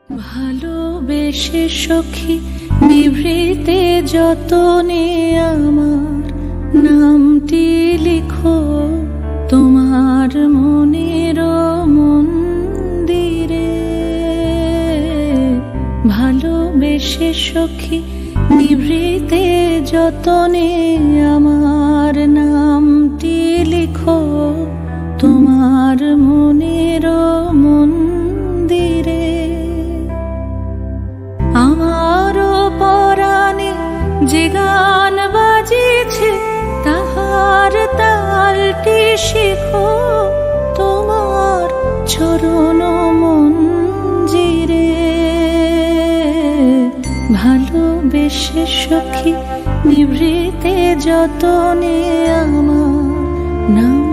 ভালোবেসে সখী নিভৃতে যতনে আমার নামটি লিখো তোমার মনের মন্দিরে। ভালোবেসে সখী নিভৃতে যতনে আমার নামটি লিখো তোমার মনের মন্দিরে। আমারও পরাণে যে গান বাজিছে তাহার তালটি শিখো তোমার চরণ মঞ্জিরে। ভালোবেসে সখী নিভৃতে যতনে আমার নাম